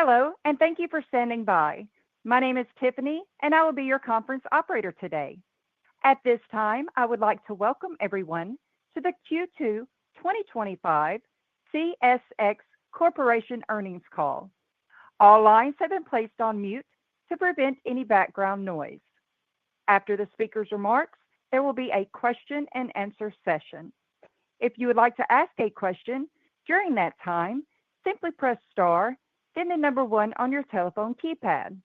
Hello, and thank you for standing by. My name is Tiffany, and I will be your conference operator today. At this time, I would like to welcome everyone to the Q2 2025 CSX Corporation earnings call. All lines have been placed on mute to prevent any background noise. After the speaker's remarks, there will be a question and answer session. If you would like to ask a question during that time, simply press star, then the number one on your telephone keypad.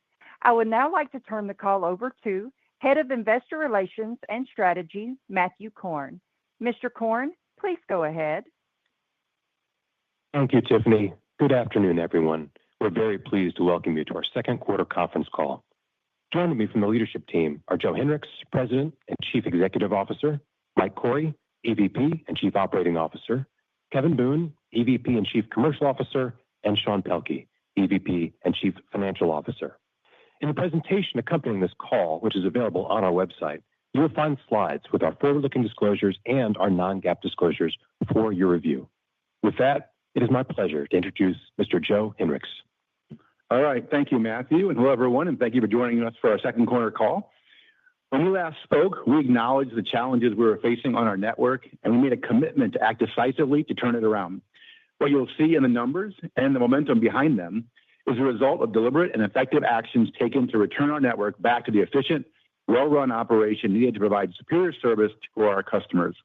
I would now like to turn the call over to Head of Investor Relations and Strategy, Matthew Korn. Mr. Korn, please go ahead. Thank you, Tiffany. Good afternoon, everyone. We're very pleased to welcome you to our second quarter conference call. Joining me from the leadership team are Joe Hinrichs, President and Chief Executive Officer, Mike Cory, EVP and Chief Operating Officer, Kevin Boone, EVP and Chief Commercial Officer, and Sean Pelkey, EVP and Chief Financial Officer. In the presentation accompanying this call, which is available on our website, you will find slides with our forward-looking disclosures and our non-GAAP disclosures for your review. With that, it is my pleasure to introduce Mr. Joe Hinrichs. All right, thank you, Matthew, and hello, everyone, and thank you for joining us for our second quarter call. When we last spoke, we acknowledged the challenges we were facing on our network, and we made a commitment to act decisively to turn it around. What you'll see in the numbers and the momentum behind them is a result of deliberate and effective actions taken to return our network back to the efficient, well-run operation needed to provide superior service to our customers.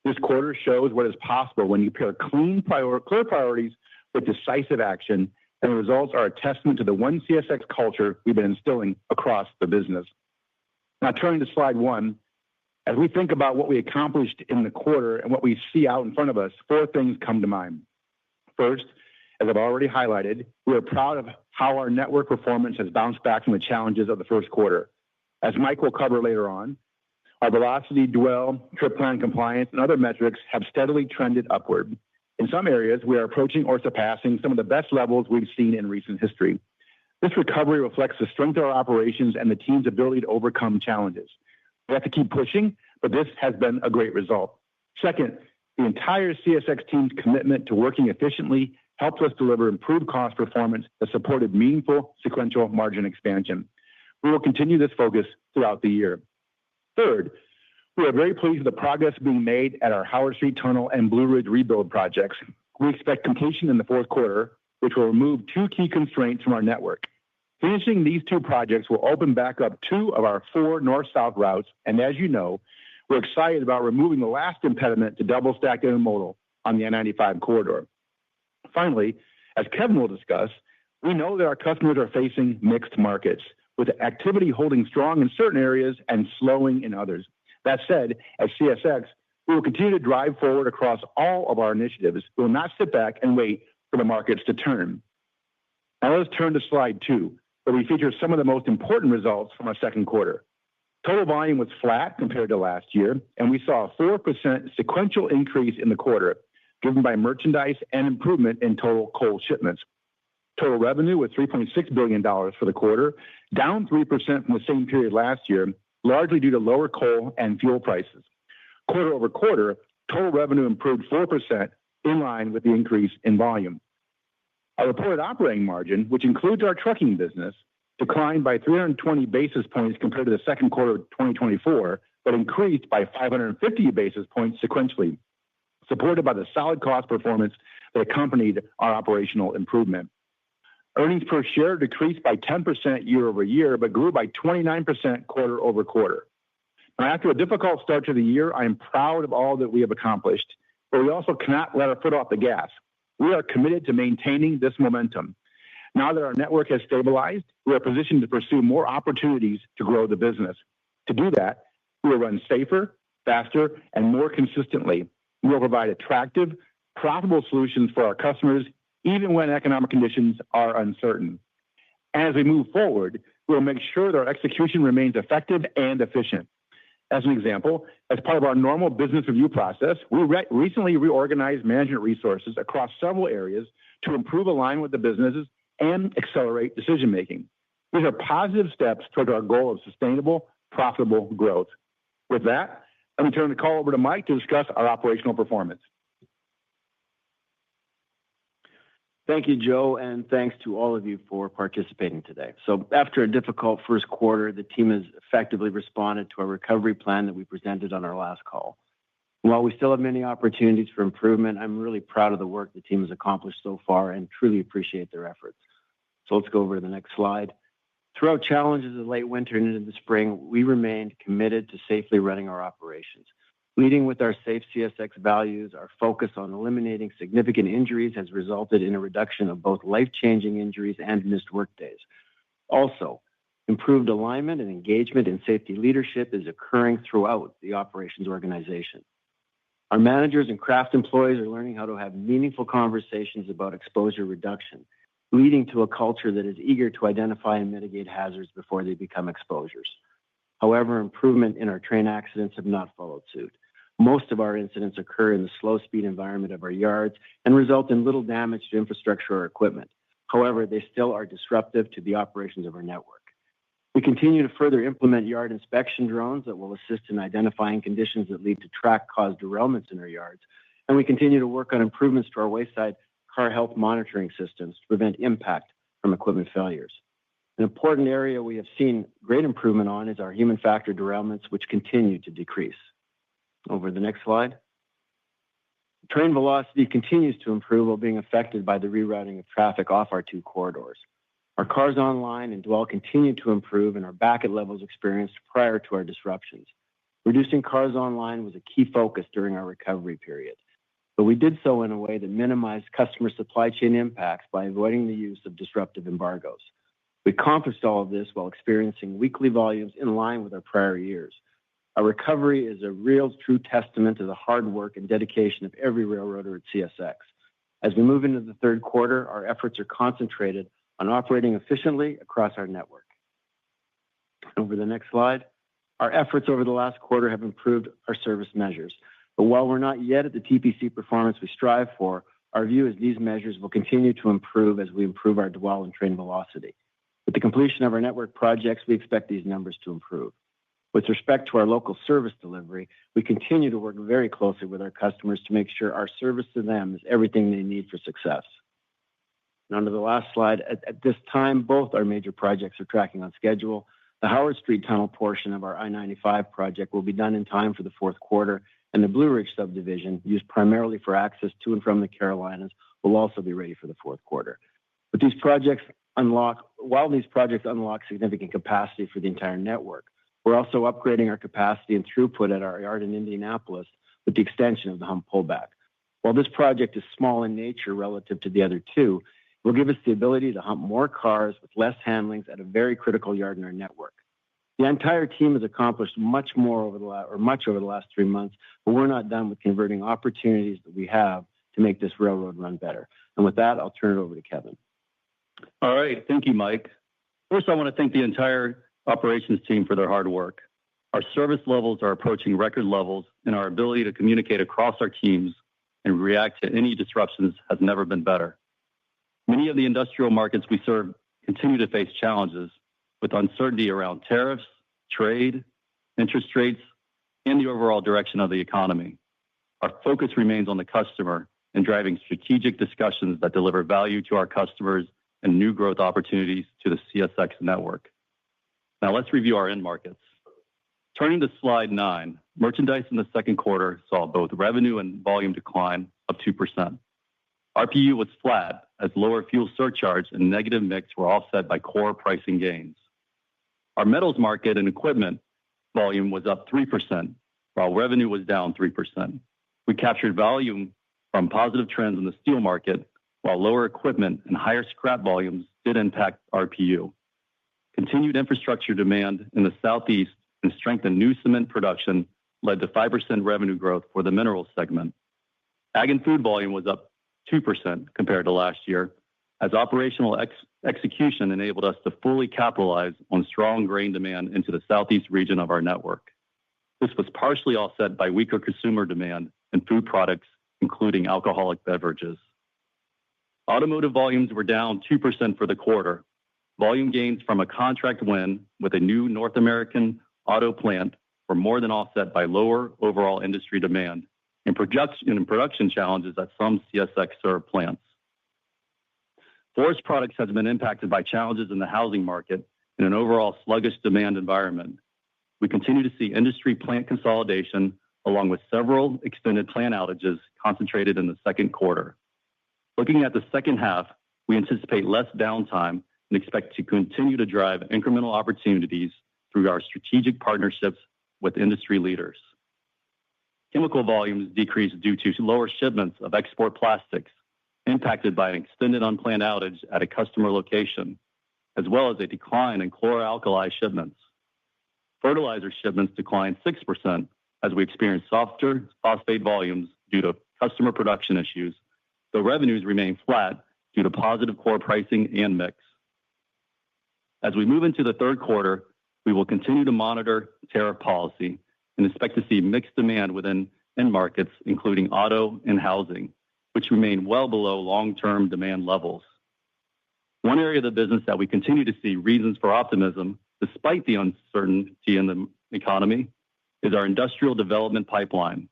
This quarter shows what is possible when you pair clear priorities with decisive action, and the results are a testament to the One CSX culture we've been instilling across the business. Now, turning to slide one, as we think about what we accomplished in the quarter and what we see out in front of us, four things come to mind. First, as I've already highlighted, we are proud of how our network performance has bounced back from the challenges of the first quarter. As Mike will cover later on, our velocity, dwell, trip plan compliance, and other metrics have steadily trended upward. In some areas, we are approaching or surpassing some of the best levels we've seen in recent history. This recovery reflects the strength of our operations and the team's ability to overcome challenges. We have to keep pushing, but this has been a great result. Second, the entire CSX team's commitment to working efficiently helped us deliver improved cost performance that supported meaningful sequential margin expansion. We will continue this focus throughout the year. Third, we are very pleased with the progress being made at our Howard Street Tunnel and Blue Ridge rebuild projects. We expect completion in the fourth quarter, which will remove two key constraints from our network. Finishing these two projects will open back up two of our four north-south routes, and as you know, we're excited about removing the last impediment to double-stack intermodal on the N95 corridor. Finally, as Kevin will discuss, we know that our customers are facing mixed markets, with activity holding strong in certain areas and slowing in others. That said, at CSX, we will continue to drive forward across all of our initiatives. We will not sit back and wait for the markets to turn. Now let's turn to slide two, where we feature some of the most important results from our second quarter. Total volume was flat compared to last year, and we saw a 4% sequential increase in the quarter, driven by merchandise and improvement in total coal shipments. Total revenue was $3.6 billion for the quarter, down 3% from the same period last year, largely due to lower coal and fuel prices. Quarter over quarter, total revenue improved 4%, in line with the increase in volume. Our reported operating margin, which includes our trucking business, declined by 320 basis points compared to the second quarter of 2024, but increased by 550 basis points sequentially, supported by the solid cost performance that accompanied our operational improvement. Earnings per share decreased by 10% year over year, but grew by 29% quarter over quarter. Now, after a difficult start to the year, I am proud of all that we have accomplished, but we also cannot let our foot off the gas. We are committed to maintaining this momentum. Now that our network has stabilized, we are positioned to pursue more opportunities to grow the business. To do that, we will run safer, faster, and more consistently. We will provide attractive, profitable solutions for our customers, even when economic conditions are uncertain. As we move forward, we will make sure that our execution remains effective and efficient. As an example, as part of our normal business review process, we recently reorganized management resources across several areas to improve alignment with the businesses and accelerate decision-making. These are positive steps toward our goal of sustainable, profitable growth. With that, let me turn the call over to Mike to discuss our operational performance. Thank you, Joe, and thanks to all of you for participating today. So after a difficult first quarter, the team has effectively responded to our recovery plan that we presented on our last call. While we still have many opportunities for improvement, I'm really proud of the work the team has accomplished so far and truly appreciate their efforts. So let's go over to the next slide. Throughout challenges of late winter and into the spring, we remained committed to safely running our operations. Leading with our safe CSX values, our focus on eliminating significant injuries has resulted in a reduction of both life-changing injuries and missed workdays. Also, improved alignment and engagement in safety leadership is occurring throughout the operations organization. Our managers and craft employees are learning how to have meaningful conversations about exposure reduction, leading to a culture that is eager to identify and mitigate hazards before they become exposures. However, improvement in our train accidents have not followed suit. Most of our incidents occur in the slow-speed environment of our yards and result in little damage to infrastructure or equipment. However, they still are disruptive to the operations of our network. We continue to further implement yard inspection drones that will assist in identifying conditions that lead to track-caused derailments in our yards, and we continue to work on improvements to our wayside car health monitoring systems to prevent impact from equipment failures. An important area we have seen great improvement on is our human factor derailments, which continue to decrease. Over the next slide. Train velocity continues to improve while being affected by the rerouting of traffic off our two corridors. Our cars online and dwell continue to improve and are back at levels experienced prior to our disruptions. Reducing cars online was a key focus during our recovery period, but we did so in a way that minimized customer supply chain impacts by avoiding the use of disruptive embargoes. We accomplished all of this while experiencing weekly volumes in line with our prior years. Our recovery is a real true testament to the hard work and dedication of every railroader at CSX. As we move into the third quarter, our efforts are concentrated on operating efficiently across our network. Over the next slide. Our efforts over the last quarter have improved our service measures. But while we're not yet at the TPC performance we strive for, our view is these measures will continue to improve as we improve our dwell and train velocity. With the completion of our network projects, we expect these numbers to improve. With respect to our local service delivery, we continue to work very closely with our customers to make sure our service to them is everything they need for success. And on to the last slide. At this time, both our major projects are tracking on schedule. The Howard Street Tunnel portion of our I-95 project will be done in time for the fourth quarter, and the Blue Ridge subdivision, used primarily for access to and from the Carolinas, will also be ready for the fourth quarter. But while these projects unlock significant capacity for the entire network, we're also upgrading our capacity and throughput at our yard in Indianapolis with the extension of the hump pullback. While this project is small in nature relative to the other two, it will give us the ability to hump more cars with less handlings at a very critical yard in our network. The entire team has accomplished much over the last 3 months, but we're not done with converting opportunities that we have to make this railroad run better. And with that, I'll turn it over to Kevin. All right. Thank you, Mike. First, I want to thank the entire operations team for their hard work. Our service levels are approaching record levels, and our ability to communicate across our teams and react to any disruptions has never been better. Many of the industrial markets we serve continue to face challenges with uncertainty around tariffs, trade, interest rates, and the overall direction of the economy. Our focus remains on the customer and driving strategic discussions that deliver value to our customers and new growth opportunities to the CSX network. Now let's review our end markets. Turning to slide 9, merchandise in the second quarter saw both revenue and volume decline of 2%. RPU was flat as lower fuel surcharge and negative mix were offset by core pricing gains. Our metals market and equipment volume was up 3%, while revenue was down 3%. We captured volume from positive trends in the steel market, while lower equipment and higher scrap volumes did impact RPU. Continued infrastructure demand in the Southeast and strengthened new cement production led to 5% revenue growth for the minerals segment. Ag and food volume was up 2% compared to last year, as operational execution enabled us to fully capitalize on strong grain demand into the Southeast region of our network. This was partially offset by weaker consumer demand in food products, including alcoholic beverages. Automotive volumes were down 2% for the quarter. Volume gains from a contract win with a new North American auto plant were more than offset by lower overall industry demand and production challenges at some CSX served plants. Forest Products has been impacted by challenges in the housing market and an overall sluggish demand environment. We continue to see industry plant consolidation along with several extended plant outages concentrated in the second quarter. Looking at the second half, we anticipate less downtime and expect to continue to drive incremental opportunities through our strategic partnerships with industry leaders. Chemical volumes decreased due to lower shipments of export plastics, impacted by an extended unplanned outage at a customer location, as well as a decline in chlor-alkali shipments. Fertilizer shipments declined 6% as we experienced softer phosphate volumes due to customer production issues, though revenues remain flat due to positive core pricing and mix. As we move into the third quarter, we will continue to monitor tariff policy and expect to see mixed demand within end markets, including auto and housing, which remain well below long-term demand levels. One area of the business that we continue to see reasons for optimism, despite the uncertainty in the economy, is our industrial development pipeline.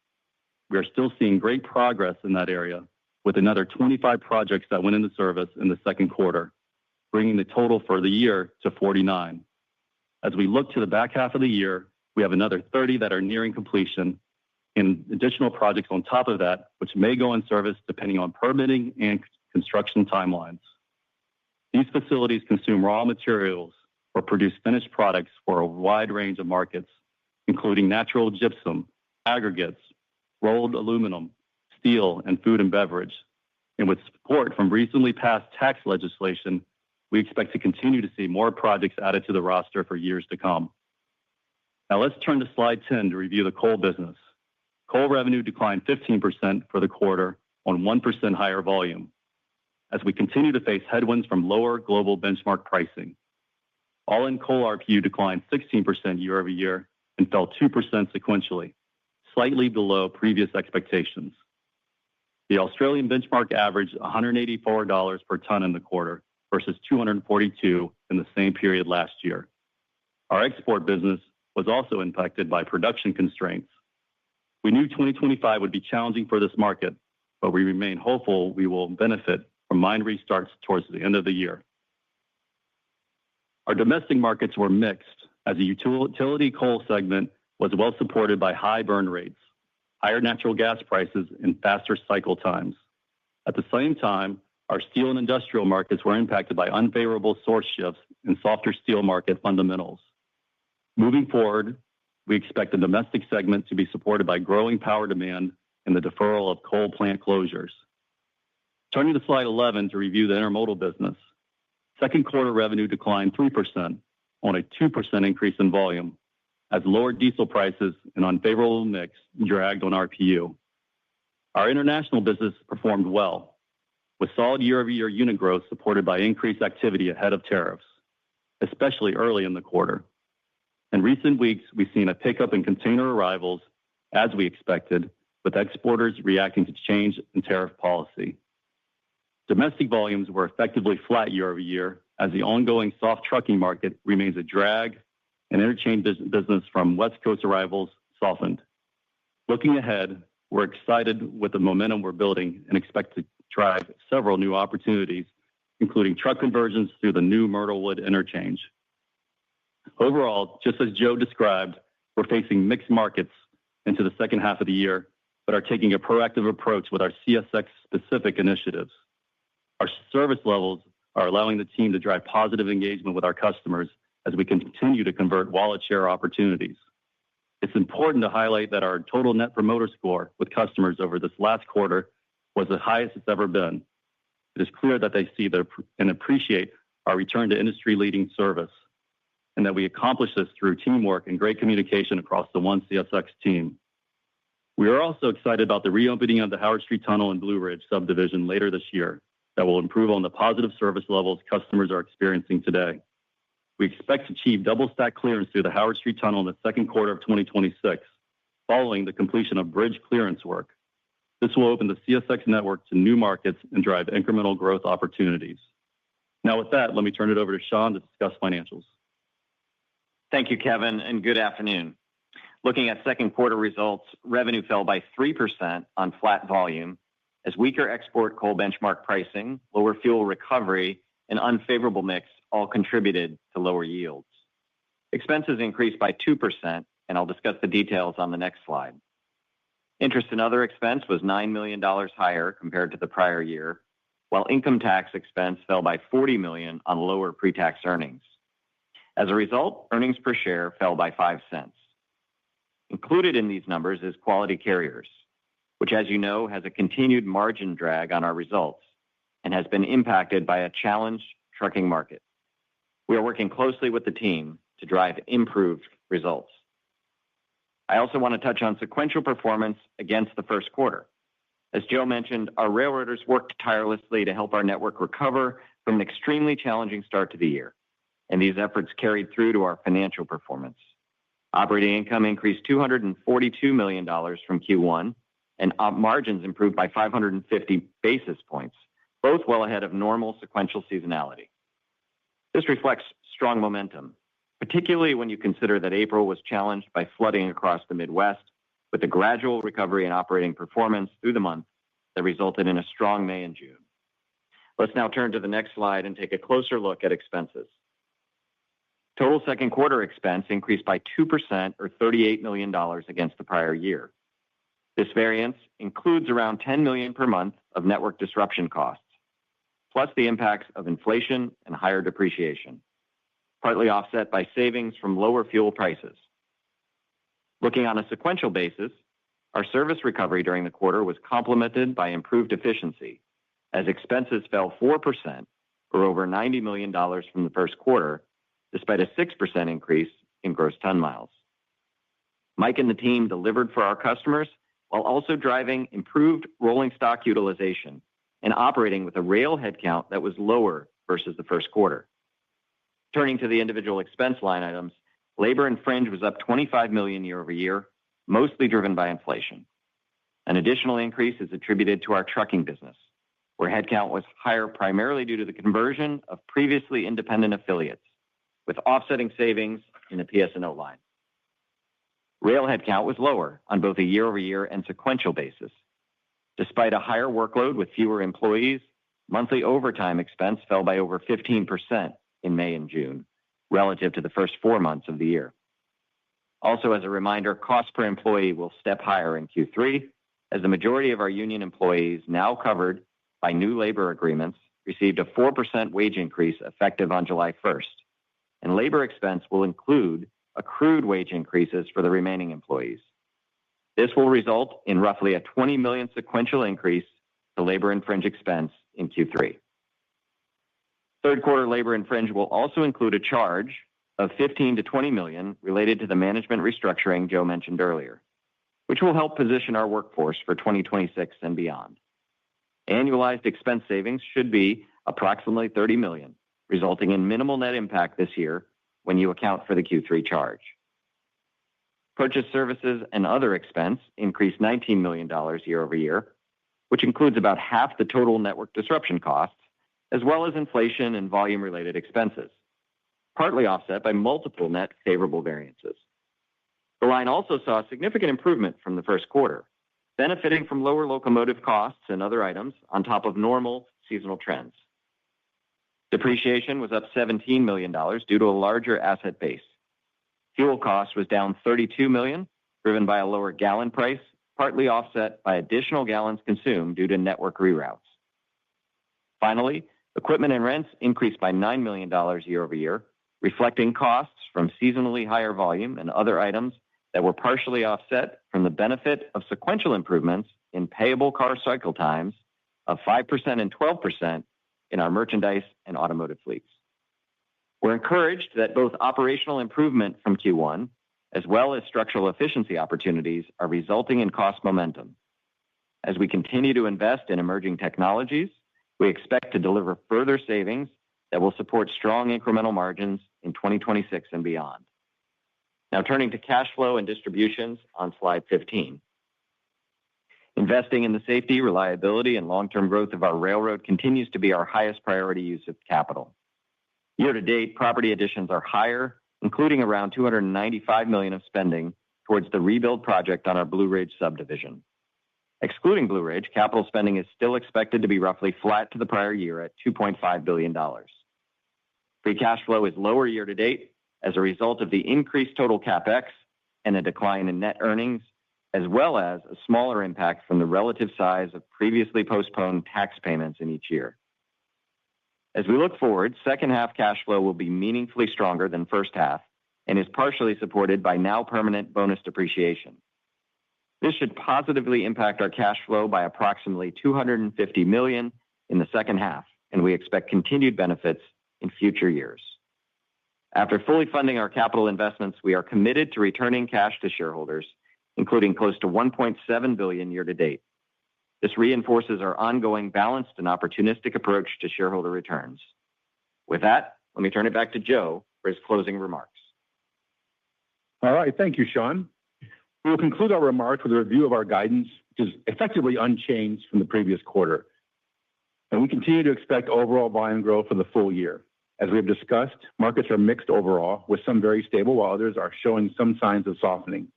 We are still seeing great progress in that area, with another 25 projects that went into service in the second quarter, bringing the total for the year to 49. As we look to the back half of the year, we have another 30 that are nearing completion and additional projects on top of that, which may go in service depending on permitting and construction timelines. These facilities consume raw materials or produce finished products for a wide range of markets, including natural gypsum, aggregates, rolled aluminum, steel, and food and beverage. And with support from recently passed tax legislation, we expect to continue to see more projects added to the roster for years to come. Now let's turn to slide 10 to review the coal business. Coal revenue declined 15% for the quarter on 1% higher volume, as we continue to face headwinds from lower global benchmark pricing. All-in coal RPU declined 16% year over year and fell 2% sequentially, slightly below previous expectations. The Australian benchmark averaged $184 per ton in the quarter versus $242 in the same period last year. Our export business was also impacted by production constraints. We knew 2025 would be challenging for this market, but we remain hopeful we will benefit from mine restarts towards the end of the year. Our domestic markets were mixed, as the utility coal segment was well supported by high burn rates, higher natural gas prices, and faster cycle times. At the same time, our steel and industrial markets were impacted by unfavorable source shifts and softer steel market fundamentals. Moving forward, we expect the domestic segment to be supported by growing power demand and the deferral of coal plant closures. Turning to slide 11 to review the intermodal business. Second quarter revenue declined 3% on a 2% increase in volume, as lower diesel prices and unfavorable mix dragged on RPU. Our international business performed well, with solid year-over-year unit growth supported by increased activity ahead of tariffs, especially early in the quarter. In recent weeks, we've seen a pickup in container arrivals, as we expected, with exporters reacting to change in tariff policy. Domestic volumes were effectively flat year over year, as the ongoing soft trucking market remains a drag and interchange business from West Coast arrivals softened. Looking ahead, we're excited with the momentum we're building and expect to drive several new opportunities, including truck conversions through the new Myrtlewood interchange. Overall, just as Joe described, we're facing mixed markets into the second half of the year, but are taking a proactive approach with our CSX specific initiatives. Our service levels are allowing the team to drive positive engagement with our customers as we continue to convert wallet share opportunities. It's important to highlight that our total net promoter score with customers over this last quarter was the highest it's ever been. It is clear that they see and appreciate our return to industry-leading service, and that we accomplish this through teamwork and great communication across the One CSX team. We are also excited about the reopening of the Howard Street Tunnel and Blue Ridge subdivision later this year that will improve on the positive service levels customers are experiencing today. We expect to achieve double-stack clearance through the Howard Street Tunnel in the second quarter of 2026, following the completion of bridge clearance work. This will open the CSX network to new markets and drive incremental growth opportunities. Now with that, let me turn it over to Sean to discuss financials. Thank you, Kevin, and good afternoon. Looking at second quarter results, revenue fell by 3% on flat volume, as weaker export coal benchmark pricing, lower fuel recovery, and unfavorable mix all contributed to lower yields. Expenses increased by 2%, and I'll discuss the details on the next slide. Interest and other expense was $9 million higher compared to the prior year, while income tax expense fell by $40 million on lower pre-tax earnings. As a result, earnings per share fell by 5 cents. Included in these numbers is Quality Carriers, which, as you know, has a continued margin drag on our results and has been impacted by a challenged trucking market. We are working closely with the team to drive improved results. I also want to touch on sequential performance against the first quarter. As Joe mentioned, our railroaders worked tirelessly to help our network recover from an extremely challenging start to the year, and these efforts carried through to our financial performance. Operating income increased $242 million from Q1, and margins improved by 550 basis points, both well ahead of normal sequential seasonality. This reflects strong momentum, particularly when you consider that April was challenged by flooding across the Midwest, with a gradual recovery in operating performance through the month that resulted in a strong May and June. Let's now turn to the next slide and take a closer look at expenses. Total second quarter expense increased by 2% or $38 million against the prior year. This variance includes around $10 million per month of network disruption costs, plus the impacts of inflation and higher depreciation, partly offset by savings from lower fuel prices. Looking on a sequential basis, our service recovery during the quarter was complemented by improved efficiency, as expenses fell 4% or over $90 million from the first quarter, despite a 6% increase in gross ton miles. Mike and the team delivered for our customers while also driving improved rolling stock utilization and operating with a rail headcount that was lower versus the first quarter. Turning to the individual expense line items, labor and fringe was up $25 million year over year, mostly driven by inflation. An additional increase is attributed to our trucking business, where headcount was higher primarily due to the conversion of previously independent affiliates, with offsetting savings in the PS&O line. Rail headcount was lower on both a year-over-year and sequential basis. Despite a higher workload with fewer employees, monthly overtime expense fell by over 15% in May and June, relative to the first 4 months of the year. Also, as a reminder, cost per employee will step higher in Q3, as the majority of our union employees, now covered by new labor agreements, received a 4% wage increase effective on July 1st, and labor expense will include accrued wage increases for the remaining employees. This will result in roughly a $20 million sequential increase to labor and fringe expense in Q3. Third quarter labor and fringe will also include a charge of $15 to $20 million related to the management restructuring Joe mentioned earlier, which will help position our workforce for 2026 and beyond. Annualized expense savings should be approximately $30 million, resulting in minimal net impact this year when you account for the Q3 charge. Purchase services and other expense increased $19 million year over year, which includes about half the total network disruption costs, as well as inflation and volume-related expenses, partly offset by multiple net favorable variances. The line also saw a significant improvement from the first quarter, benefiting from lower locomotive costs and other items on top of normal seasonal trends. Depreciation was up $17 million due to a larger asset base. Fuel cost was down $32 million, driven by a lower gallon price, partly offset by additional gallons consumed due to network reroutes. Finally, equipment and rents increased by $9 million year over year, reflecting costs from seasonally higher volume and other items that were partially offset from the benefit of sequential improvements in payable car cycle times of 5% and 12% in our merchandise and automotive fleets. We're encouraged that both operational improvement from Q1 as well as structural efficiency opportunities are resulting in cost momentum. As we continue to invest in emerging technologies, we expect to deliver further savings that will support strong incremental margins in 2026 and beyond. Now turning to cash flow and distributions on slide 15. Investing in the safety, reliability, and long-term growth of our railroad continues to be our highest priority use of capital. Year-to-date, property additions are higher, including around $295 million of spending towards the rebuild project on our Blue Ridge subdivision. Excluding Blue Ridge, capital spending is still expected to be roughly flat to the prior year at $2.5 billion. Free cash flow is lower year to date as a result of the increased total CapEx and a decline in net earnings, as well as a smaller impact from the relative size of previously postponed tax payments in each year. As we look forward, second half cash flow will be meaningfully stronger than first half and is partially supported by now permanent bonus depreciation. This should positively impact our cash flow by approximately $250 million in the second half, and we expect continued benefits in future years. After fully funding our capital investments, we are committed to returning cash to shareholders, including close to $1.7 billion year to date. This reinforces our ongoing balanced and opportunistic approach to shareholder returns. With that, let me turn it back to Joe for his closing remarks. All right, thank you, Sean. We will conclude our remarks with a review of our guidance, which is effectively unchanged from the previous quarter. And we continue to expect overall volume growth for the full year. As we have discussed, markets are mixed overall, with some very stable while others are showing some signs of softening.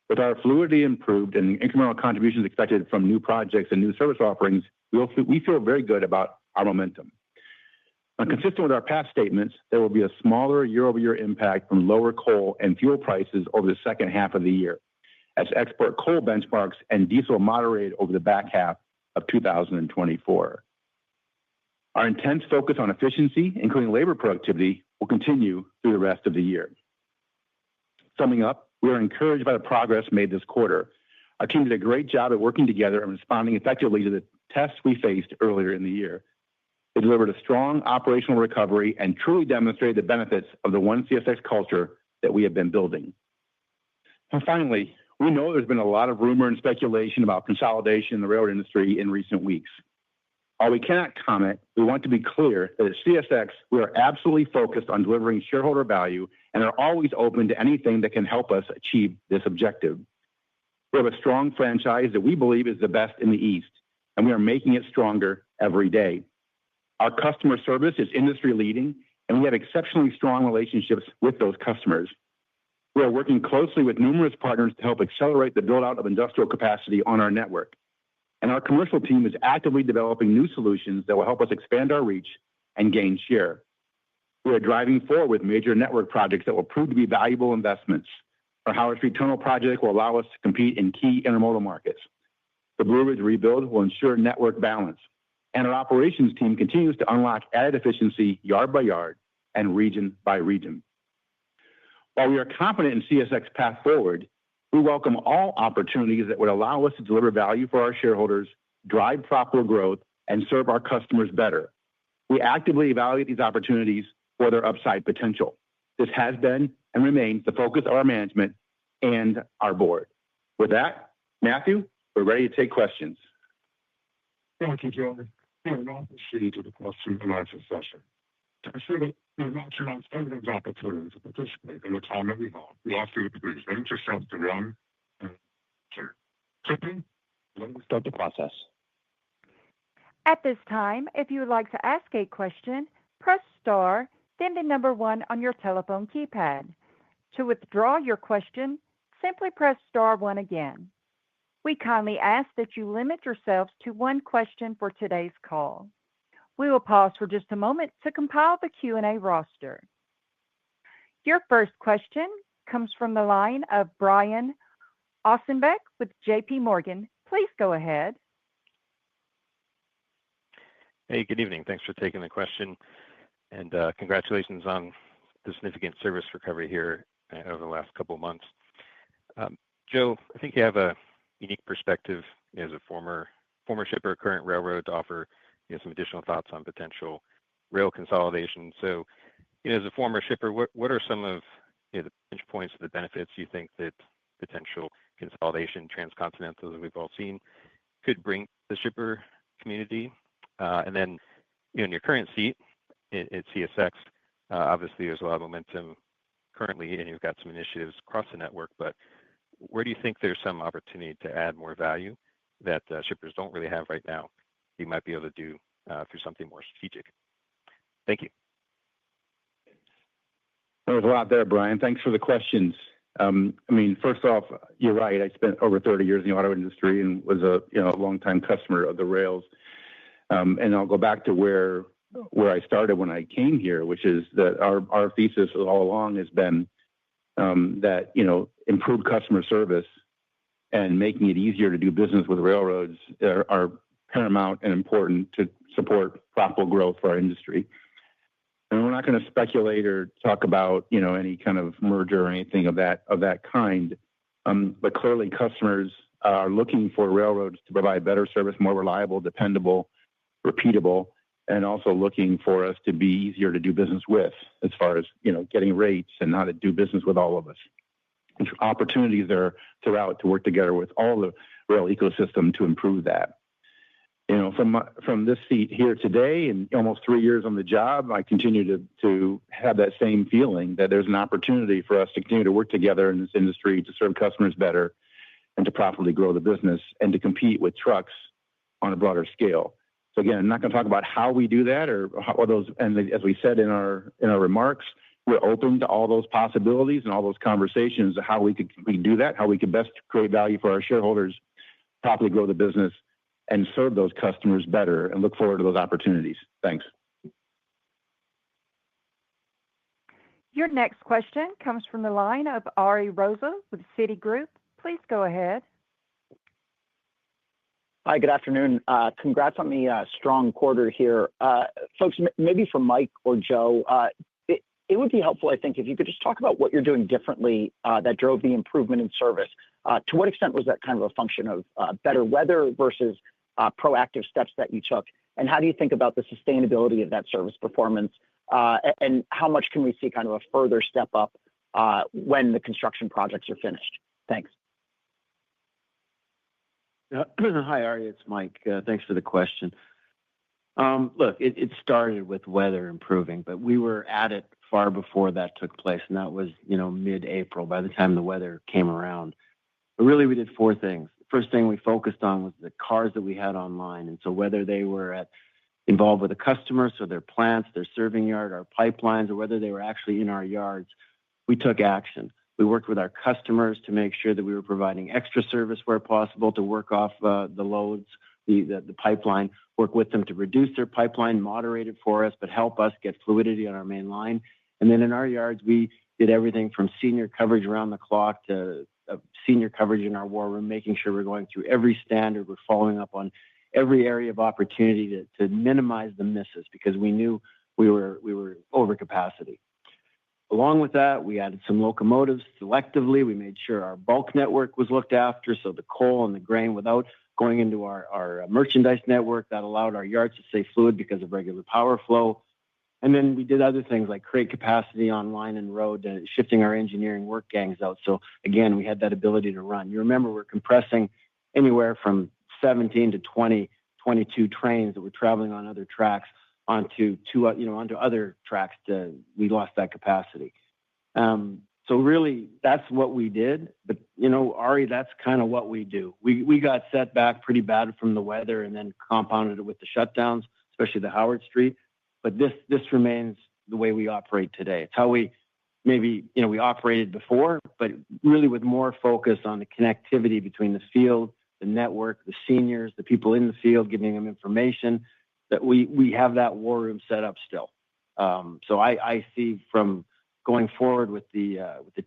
With our fluidity improved and incremental contributions expected from new projects and new service offerings, we feel very good about our momentum. Consistent with our past statements, there will be a smaller year-over-year impact from lower coal and fuel prices over the second half of the year, as export coal benchmarks and diesel moderate over the back half of 2024. Our intense focus on efficiency, including labor productivity, will continue through the rest of the year. Summing up, we are encouraged by the progress made this quarter. Our team did a great job at working together and responding effectively to the tests we faced earlier in the year. They delivered a strong operational recovery and truly demonstrated the benefits of the One CSX culture that we have been building. And finally, we know there's been a lot of rumor and speculation about consolidation in the railroad industry in recent weeks. While we cannot comment, we want to be clear that at CSX, we are absolutely focused on delivering shareholder value and are always open to anything that can help us achieve this objective. We have a strong franchise that we believe is the best in the East, and we are making it stronger every day. Our customer service is industry leading, and we have exceptionally strong relationships with those customers. We are working closely with numerous partners to help accelerate the build-out of industrial capacity on our network. And our commercial team is actively developing new solutions that will help us expand our reach and gain share. We are driving forward with major network projects that will prove to be valuable investments. Our Howard Street Tunnel project will allow us to compete in key intermodal markets. The Blue Ridge rebuild will ensure network balance. And our operations team continues to unlock added efficiency yard by yard and region by region. While we are confident in CSX's path forward, we welcome all opportunities that would allow us to deliver value for our shareholders, drive profitable growth, and serve our customers better. We actively evaluate these opportunities for their upside potential. This has been and remains the focus of our management and our board. With that, Matthew, we're ready to take questions. Thank you, Joe. We will now proceed to the question and answer session. To ensure that we maximize everyone's opportunity to participate in the time that we have, we ask you to please limit yourself to one and two. Tiffany, let me start the process. At this time, if you would like to ask a question, press star, then the number one on your telephone keypad. To withdraw your question, simply press star one again. We kindly ask that you limit yourselves to one question for today's call. We will pause for just a moment to compile the Q&A roster. Your first question comes from the line of Brian Ossenbeck with J.P. Morgan. Please go ahead. Hey, good evening. Thanks for taking the question. And congratulations on the significant service recovery here over the last couple of months. Joe, I think you have a unique perspective as a former shipper, current railroad, to offer some additional thoughts on potential rail consolidation. So, as a former shipper, what are some of the pinch points of the benefits you think that potential consolidation, transcontinental, that we've all seen, could bring to the shipper community? And then, in your current seat at CSX, obviously there's a lot of momentum currently, and you've got some initiatives across the network. But where do you think there's some opportunity to add more value that shippers don't really have right now? You might be able to do through something more strategic. Thank you. There's a lot there, Brian. Thanks for the questions. First off, you're right. I spent over 30 years in the auto industry and was a longtime customer of the rails. And I'll go back to where I started when I came here, which is that our thesis all along has been that improved customer service and making it easier to do business with railroads are paramount and important to support profitable growth for our industry. And we're not going to speculate or talk about any kind of merger or anything of that kind. But clearly, customers are looking for railroads to provide better service, more reliable, dependable, repeatable, and also looking for us to be easier to do business with as far as getting rates and how to do business with all of us. There's opportunities there throughout to work together with all the rail ecosystem to improve that. From this seat here today and almost 3 years on the job, I continue to have that same feeling that there's an opportunity for us to continue to work together in this industry to serve customers better and to profitably grow the business and to compete with trucks on a broader scale. So again, I'm not going to talk about how we do that or how those. And as we said in our remarks, we're open to all those possibilities and all those conversations of how we can do that, how we can best create value for our shareholders, properly grow the business, and serve those customers better, and look forward to those opportunities. Thanks. Your next question comes from the line of Ari Rosa with Citigroup. Please go ahead. Hi, good afternoon. Congrats on the strong quarter here. Folks, maybe for Mike or Joe, it would be helpful, I think, if you could just talk about what you're doing differently that drove the improvement in service. To what extent was that kind of a function of better weather versus proactive steps that you took? And how do you think about the sustainability of that service performance? And how much can we see kind of a further step up when the construction projects are finished? Thanks. Hi, Ari. It's Mike. Thanks for the question. Look, it started with weather improving, but we were at it far before that took place, and that was, mid-April, by the time the weather came around. But really, we did 4 things. The first thing we focused on was the cars that we had online. And so whether they were involved with the customers, so their plants, their serving yard, our pipelines, or whether they were actually in our yards, we took action. We worked with our customers to make sure that we were providing extra service where possible to work off the loads, the pipeline, work with them to reduce their pipeline, moderate it for us, but help us get fluidity on our main line. And then in our yards, we did everything from senior coverage around the clock to senior coverage in our war room, making sure we're going through every standard. We're following up on every area of opportunity to minimize the misses because we knew we were over capacity. Along with that, we added some locomotives selectively. We made sure our bulk network was looked after, so the coal and the grain without going into our merchandise network. That allowed our yards to stay fluid because of regular power flow. And then we did other things like create capacity on line and road, shifting our engineering work gangs out. So again, we had that ability to run. You remember we're compressing anywhere from 17 to 20, 22 trains that were traveling on other tracks onto other tracks. We lost that capacity. So really, that's what we did. But Ari, that's kind of what we do. We got set back pretty bad from the weather, and then compounded it with the shutdowns, especially the Howard Street. But this remains the way we operate today. It's how we operated before, but really with more focus on the connectivity between the field, the network, the seniors, the people in the field, giving them information. That we have that war room set up still. So I see from going forward with the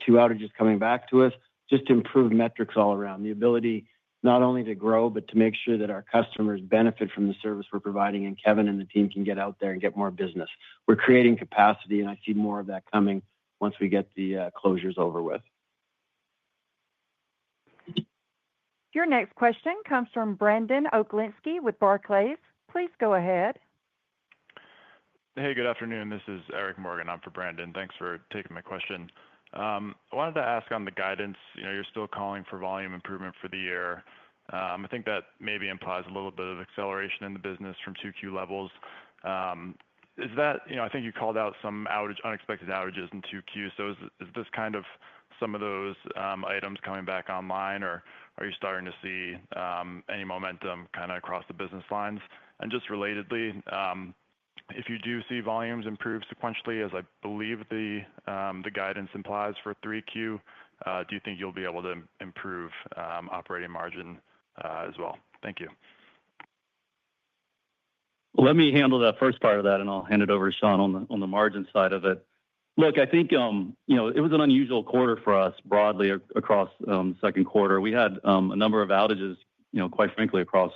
2 outages coming back to us, just improved metrics all around. The ability not only to grow, but to make sure that our customers benefit from the service we're providing, and Kevin and the team can get out there and get more business. We're creating capacity, and I see more of that coming once we get the closures over with. Your next question comes from Brandon Oglenski with Barclays. Please go ahead. Hey, good afternoon. This is Eric Morgan. I'm for Brandon. Thanks for taking my question. I wanted to ask on the guidance, you're still calling for volume improvement for the year. I think that maybe implies a little bit of acceleration in the business from 2Q levels. Is that, I think you called out some unexpected outages in 2Q. So is this kind of some of those items coming back online, or are you starting to see any momentum kind of across the business lines? And just relatedly, if you do see volumes improve sequentially, as I believe the guidance implies for 3Q, do you think you'll be able to improve operating margin as well? Thank you. Let me handle that first part of that, and I'll hand it over to Sean on the margin side of it. Look, I think it was an unusual quarter for us broadly across the second quarter. We had a number of outages, quite frankly, across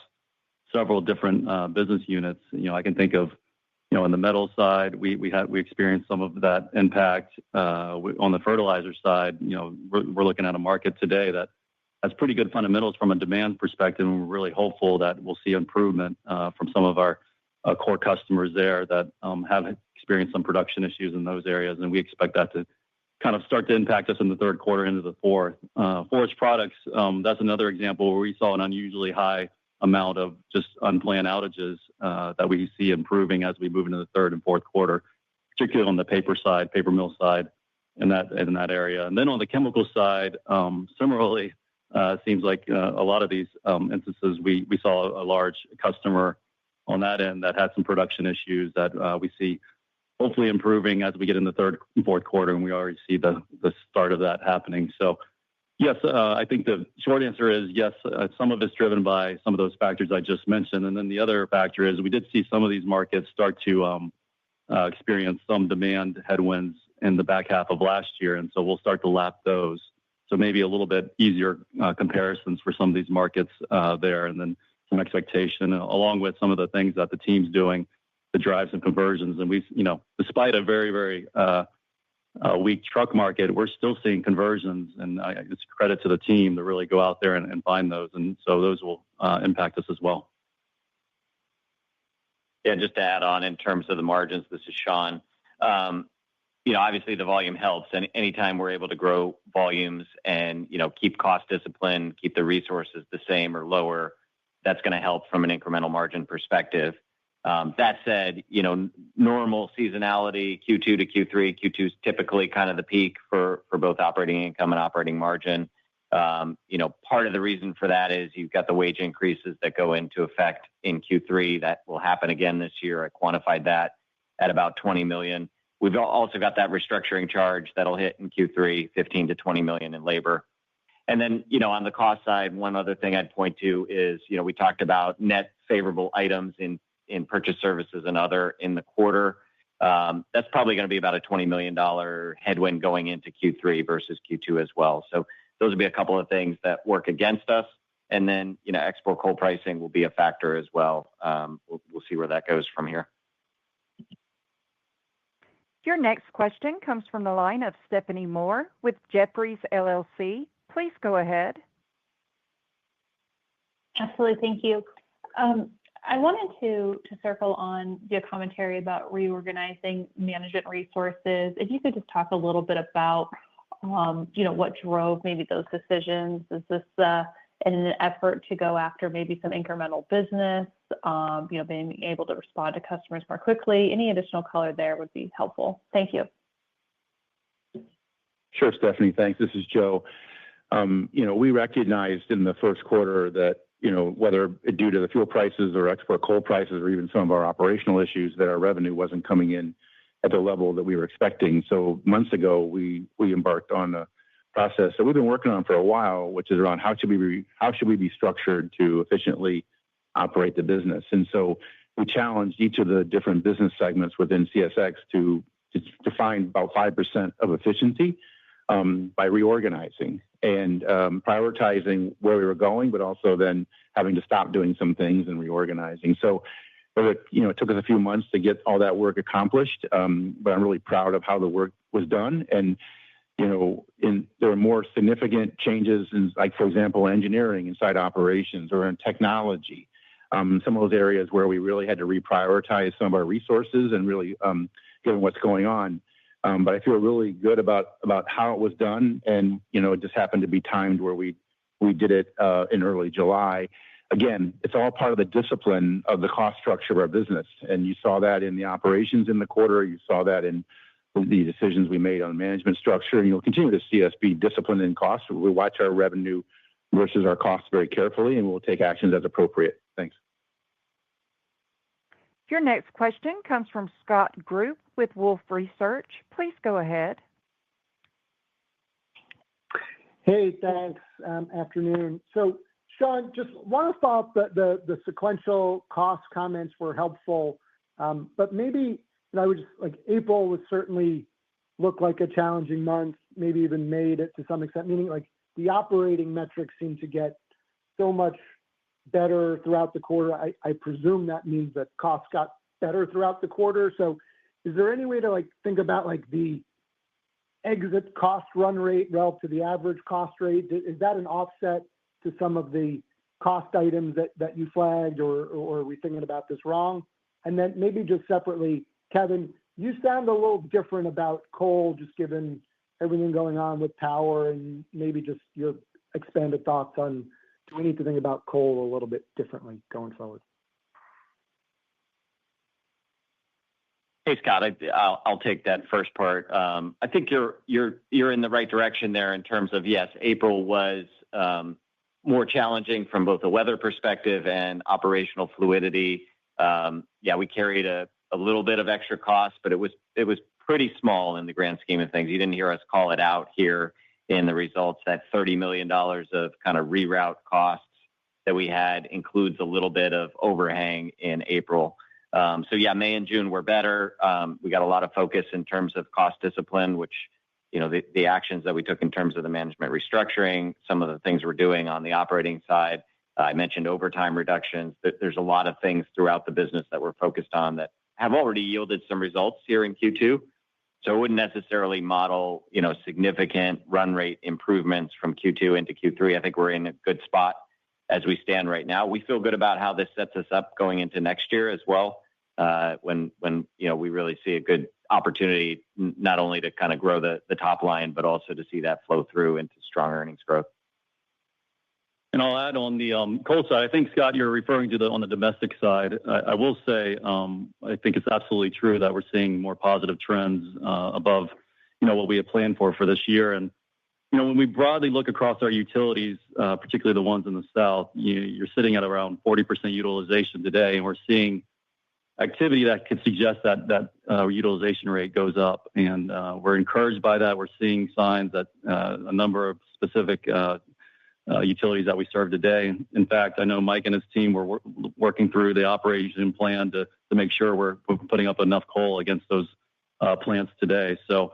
several different business units. I can think of, on the metal side, we experienced some of that impact. On the fertilizer side, we're looking at a market today that has pretty good fundamentals from a demand perspective, and we're really hopeful that we'll see improvement from some of our core customers there that have experienced some production issues in those areas, and we expect that to kind of start to impact us in the third quarter into the fourth. Forest products, that's another example where we saw an unusually high amount of just unplanned outages that we see improving as we move into the third and fourth quarter, particularly on the paper side, paper mill side, in that area. And then on the chemical side, similarly, it seems like a lot of these instances, we saw a large customer on that end that had some production issues that we see hopefully improving as we get in the third and fourth quarter, and we already see the start of that happening. So yes, I think the short answer is yes, some of it's driven by some of those factors I just mentioned. And then the other factor is we did see some of these markets start to experience some demand headwinds in the back half of last year. And so we'll start to lap those. So maybe a little bit easier comparisons for some of these markets there, and then some expectation along with some of the things that the team's doing to drive some conversions. And we, despite a very, very weak truck market, we're still seeing conversions, and it's credit to the team to really go out there and find those. And so those will impact us as well. Yeah, just to add on in terms of the margins, this is Sean. Obviously the volume helps, and anytime we're able to grow volumes and, keep cost discipline, keep the resources the same or lower, that's going to help from an incremental margin perspective. That said, normal seasonality, Q2 to Q3, Q2 is typically kind of the peak for both operating income and operating margin. Part of the reason for that is you've got the wage increases that go into effect in Q3. That will happen again this year. I quantified that at about $20 million. We've also got that restructuring charge that'll hit in Q3, $15 to $20 million in labor. And then, on the cost side, one other thing I'd point to is, we talked about net favorable items in purchase services and other in the quarter. That's probably going to be about a $20 million headwind going into Q3 versus Q2 as well. So those would be a couple of things that work against us. And then, export coal pricing will be a factor as well. We'll see where that goes from here. Your next question comes from the line of Stephanie Moore with Jefferies LLC. Please go ahead. Absolutely. Thank you. I wanted to circle on your commentary about reorganizing management resources. If you could just talk a little bit about, what drove maybe those decisions. Is this in an effort to go after maybe some incremental business, being able to respond to customers more quickly? Any additional color there would be helpful. Thank you. Sure, Stephanie. Thanks. This is Joe. We recognized in the first quarter that, whether due to the fuel prices or export coal prices or even some of our operational issues, that our revenue wasn't coming in at the level that we were expecting. So months ago, we embarked on a process that we've been working on for a while, which is around how should we be structured to efficiently operate the business. And so we challenged each of the different business segments within CSX to find about 5% of efficiency by reorganizing and prioritizing where we were going, but also then having to stop doing some things and reorganizing. So, it took us a few months to get all that work accomplished, but I'm really proud of how the work was done. And, there are more significant changes in, like, for example, engineering inside operations or in technology. Some of those areas where we really had to reprioritize some of our resources and really given what's going on. But I feel really good about how it was done. And, it just happened to be timed where we did it in early July. Again, it's all part of the discipline of the cost structure of our business. And you saw that in the operations in the quarter. You saw that in the decisions we made on management structure. And you'll continue to see us be disciplined in costs. We watch our revenue versus our costs very carefully, and we'll take actions as appropriate. Thanks. Your next question comes from Scott Group with Wolfe Research. Please go ahead. Hey, thanks. Afternoon. So, Sean, just want to follow up. The sequential cost comments were helpful, but maybe I would just like April would certainly look like a challenging month, maybe even May to some extent, meaning like the operating metrics seem to get so much better throughout the quarter. I presume that means that costs got better throughout the quarter. So is there any way to like think about like the exit cost run rate relative to the average cost rate? Is that an offset to some of the cost items that you flagged, or are we thinking about this wrong? And then maybe just separately, Kevin, you sound a little different about coal, just given everything going on with power, and maybe just your expanded thoughts on, do we need to think about coal a little bit differently going forward? Hey, Scott, I'll take that first part. I think you're in the right direction there in terms of, yes, April was more challenging from both a weather perspective and operational fluidity. Yeah, we carried a little bit of extra cost, but it was pretty small in the grand scheme of things. You didn't hear us call it out here in the results. That $30 million of kind of reroute costs that we had includes a little bit of overhang in April. So yeah, May and June were better. We got a lot of focus in terms of cost discipline, which, you know, the actions that we took in terms of the management restructuring, some of the things we're doing on the operating side. I mentioned overtime reductions. There's a lot of things throughout the business that we're focused on that have already yielded some results here in Q2. So I wouldn't necessarily model, you know, significant run rate improvements from Q2 into Q3. I think we're in a good spot as we stand right now. We feel good about how this sets us up going into next year as well. When you know, we really see a good opportunity not only to kind of grow the top line, but also to see that flow through into strong earnings growth. And I'll add on the coal side. I think, Scott, you're referring to on the domestic side. I will say I think it's absolutely true that we're seeing more positive trends above, you know, what we had planned for this year. And you know, when we broadly look across our utilities, particularly the ones in the South, you're sitting at around 40% utilization today, and we're seeing activity that could suggest that utilization rate goes up. And we're encouraged by that. We're seeing signs that a number of specific utilities that we serve today. In fact, I know Mike and his team were working through the operation plan to make sure we're putting up enough coal against those plants today. So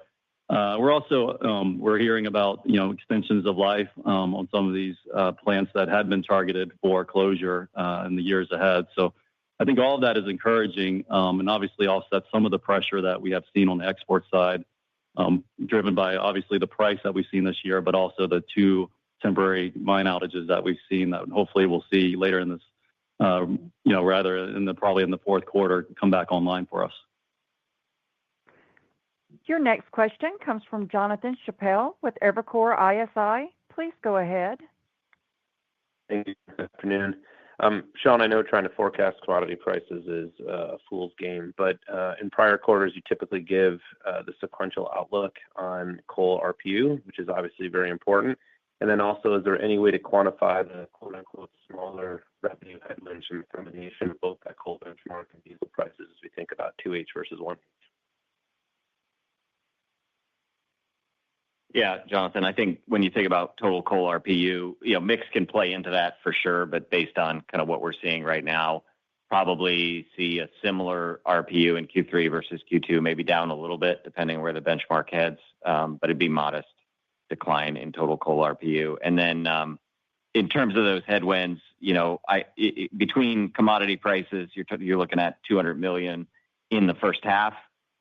we're also we're hearing about, you know, extensions of life on some of these plants that had been targeted for closure in the years ahead. So I think all of that is encouraging and obviously offsets some of the pressure that we have seen on the export side, driven by obviously the price that we've seen this year, but also the two temporary mine outages that we've seen that hopefully we'll see later in this, you know, rather probably in the fourth quarter, come back online for us. Your next question comes from Jonathan Chappell with Evercore ISI. Please go ahead. Thank you. Good afternoon. Sean, I know trying to forecast commodity prices is a fool's game, but in prior quarters, you typically give the sequential outlook on coal RPU, which is obviously very important. And then also, is there any way to quantify the quote-unquote smaller revenue headwinds from the combination of both that coal benchmark and diesel prices as we think about 2H versus 1H? Yeah, Jonathan, I think when you think about total coal RPU, you know, mix can play into that for sure, but based on kind of what we're seeing right now, probably see a similar RPU in Q3 versus Q2, maybe down a little bit depending on where the benchmark heads, but it'd be modest decline in total coal RPU. And then in terms of those headwinds, you know, between commodity prices, you're looking at $200 million in the first half.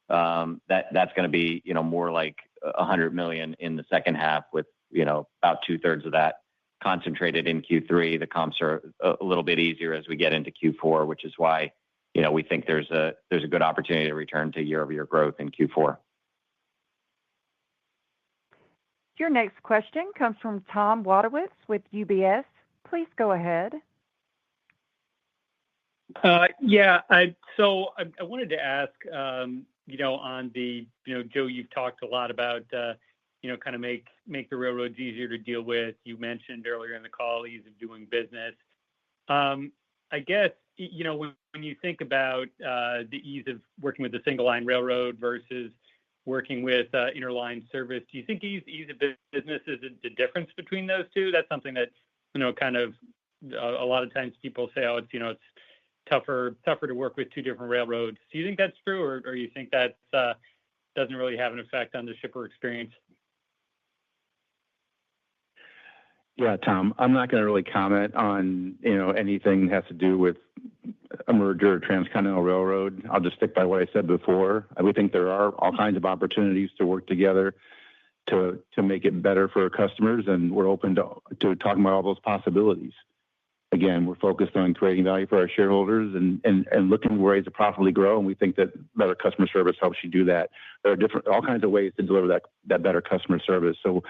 That's going to be, you know, more like $100 million in the second half, with, you know, about 2/3 of that concentrated in Q3. The comps are a little bit easier as we get into Q4, which is why, you know, we think there's a good opportunity to return to year-over-year growth in Q4. Your next question comes from Tom Wadewitz with UBS. Please go ahead. Yeah, so I wanted to ask, you know, on the, you know, Joe, you've talked a lot about, you know, kind of make the railroads easier to deal with. You mentioned earlier in the call ease of doing business. I guess, you know, when you think about the ease of working with a single line railroad versus working with interline service. Do you think ease of business is the difference between those two? That's something that, kind of a lot of times people say, oh, it's tougher to work with two different railroads. Do you think that's true, or you think that doesn't really have an effect on the shipper experience? Yeah, Tom, I'm not going to really comment on anything that has to do with a merger or transcontinental railroad. I'll just stick by what I said before. We think there are all kinds of opportunities to work together to make it better for our customers, and we're open to talking about all those possibilities. Again, we're focused on creating value for our shareholders and looking for ways to profitably grow, and we think that better customer service helps you do that. There are all kinds of ways to deliver that better customer service. So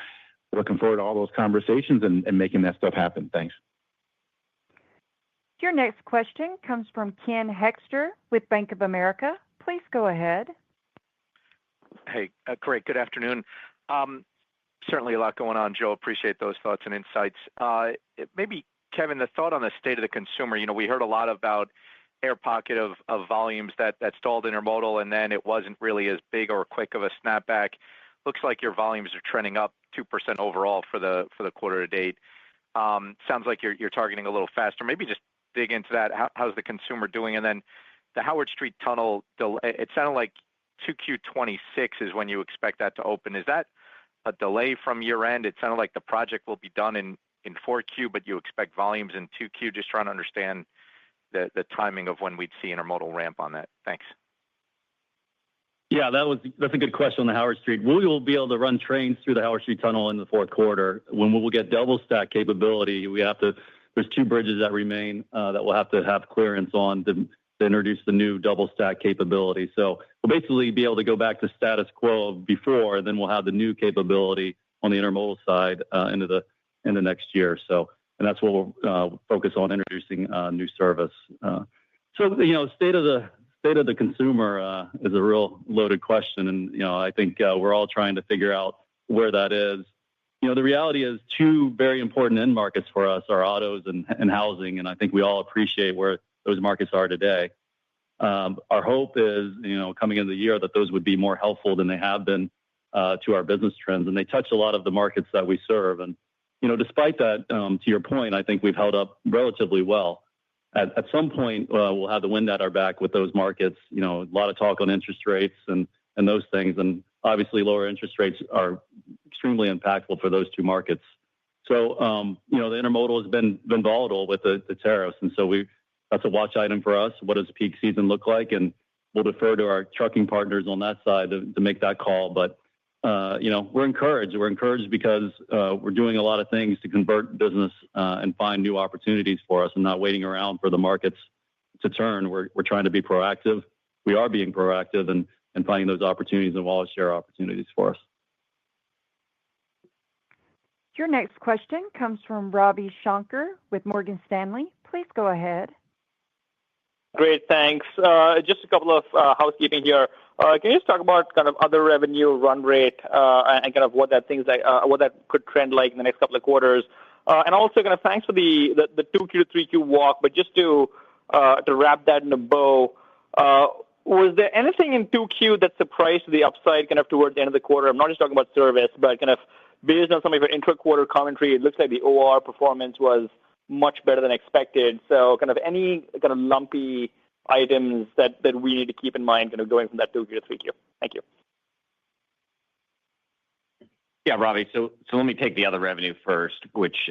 looking forward to all those conversations and making that stuff happen. Thanks. Your next question comes from Ken Hoexter with Bank of America. Please go ahead. Hey, great. Good afternoon. Certainly a lot going on, Joe. Appreciate those thoughts and insights. Maybe, Kevin, the thought on the state of the consumer. We heard a lot about air pocket of volumes that stalled intermodal, and then it wasn't really as big or quick of a snapback. Looks like your volumes are trending up 2% overall for the quarter to date. Sounds like you're targeting a little faster. Maybe just dig into that. How's the consumer doing? And then the Howard Street Tunnel, it sounded like 2Q26 is when you expect that to open. Is that a delay from year end? It sounded like the project will be done in 4Q, but you expect volumes in 2Q. Just trying to understand the timing of when we'd see intermodal ramp on that. Thanks. Yeah, that's a good question on the Howard Street. We will be able to run trains through the Howard Street Tunnel in the fourth quarter. When we will get double stack capability, there's two bridges that remain that we'll have to have clearance on to introduce the new double stack capability. So we'll basically be able to go back to status quo before, and then we'll have the new capability on the intermodal side into next year. And that's what we'll focus on, introducing new service. State of the consumer is a real loaded question, and I think we're all trying to figure out where that is. The reality is two very important end markets for us are autos and housing, and I think we all appreciate where those markets are today. Our hope is, coming into the year, that those would be more helpful than they have been to our business trends, and they touch a lot of the markets that we serve. And despite that, to your point, I think we've held up relatively well. At some point, we'll have the wind at our back with those markets. A lot of talk on interest rates and those things, and obviously lower interest rates are extremely impactful for those two markets. So, the intermodal has been volatile with the tariffs, and so that's a watch item for us. What does peak season look like? And we'll defer to our trucking partners on that side to make that call. But we're encouraged. We're encouraged because we're doing a lot of things to convert business and find new opportunities for us, and not waiting around for the markets to turn. We're trying to be proactive. We are being proactive and finding those opportunities and wallet share opportunities for us. Your next question comes from Ravi Shanker with Morgan Stanley. Please go ahead. Great, thanks. Just a couple of housekeeping here. Can you just talk about kind of other revenue run rate and kind of what that could trend like in the next couple of quarters? And also, kind of thanks for the 2Q to 3Q walk, but just to wrap that in a bow, was there anything in 2Q that surprised the upside kind of towards the end of the quarter? I'm not just talking about service, but kind of based on some of your intra-quarter commentary, it looks like the OR performance was much better than expected. So kind of any kind of lumpy items that we need to keep in mind kind of going from that 2Q to 3Q. Thank you. Yeah, Ravi. So let me take the other revenue first, which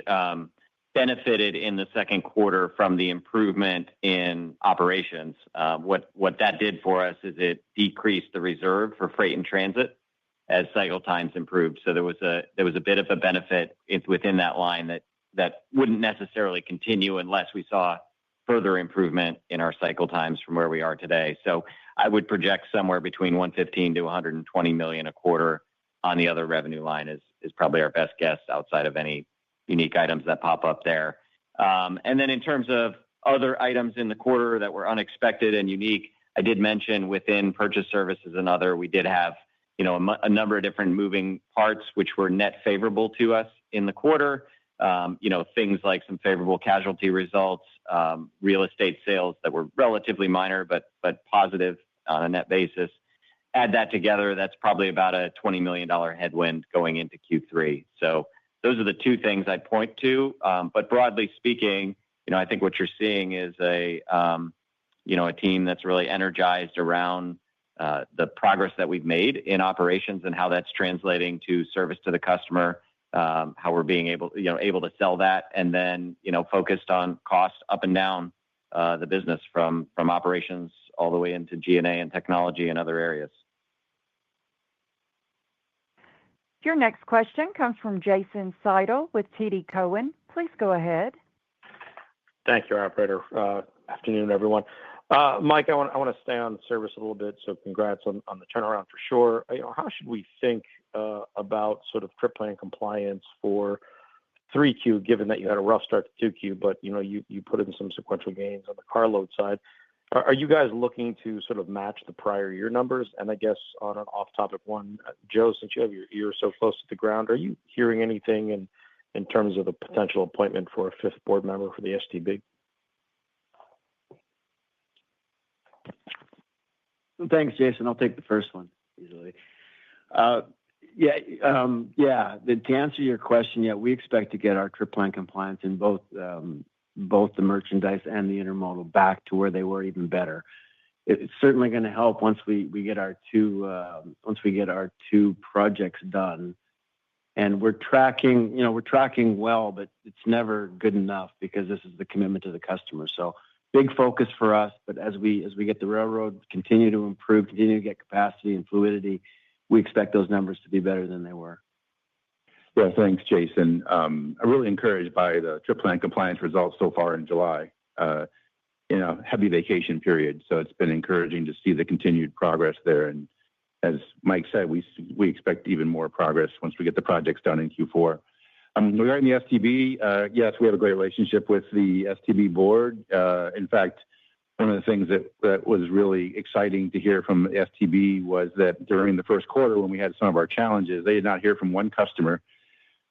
benefited in the second quarter from the improvement in operations. What that did for us is it decreased the reserve for freight and transit as cycle times improved. So there was a bit of a benefit within that line that wouldn't necessarily continue unless we saw further improvement in our cycle times from where we are today. So I would project somewhere between $115 to $120 million a quarter on the other revenue line is probably our best guess outside of any unique items that pop up there. And then in terms of other items in the quarter that were unexpected and unique, I did mention within purchase services and other, we did have a number of different moving parts which were net favorable to us in the quarter. Things like some favorable casualty results, real estate sales that were relatively minor but positive on a net basis, add that together, that's probably about a $20 million headwind going into Q3. So those are the two things I'd point to. But broadly speaking, I think what you're seeing is a team that's really energized around the progress that we've made in operations and how that's translating to service to the customer, how we're being able to sell that, and then focused on cost up and down the business from operations all the way into G&A and technology and other areas. Your next question comes from Jason Seidl with TD Cowen. Please go ahead. Thank you, operator. Afternoon, everyone. Mike, I want to stay on service a little bit, so congrats on the turnaround for sure. How should we think about sort of trip plan compliance for 3Q, given that you had a rough start to 2Q, but you put in some sequential gains on the carload side? Are you guys looking to sort of match the prior year numbers? And I guess on an off-topic one, Joe, since you have your ear so close to the ground, are you hearing anything in terms of the potential appointment for a fifth board member for the STB? Thanks, Jason. I'll take the first one easily. To answer your question, we expect to get our trip plan compliance in both the merchandise and the intermodal back to where they were, even better. It's certainly going to help once we get our two projects done. And we're tracking well, but it's never good enough because this is the commitment to the customer. So big focus for us. But as we get the railroad continue to improve, continue to get capacity and fluidity, we expect those numbers to be better than they were. Yeah, thanks, Jason. I'm really encouraged by the trip plan compliance results so far in July. Heavy vacation period, so it's been encouraging to see the continued progress there. And as Mike said, we expect even more progress once we get the projects done in Q4. Regarding the STB, yes, we have a great relationship with the STB board. In fact, one of the things that was really exciting to hear from the STB was that during the first quarter, when we had some of our challenges, they did not hear from one customer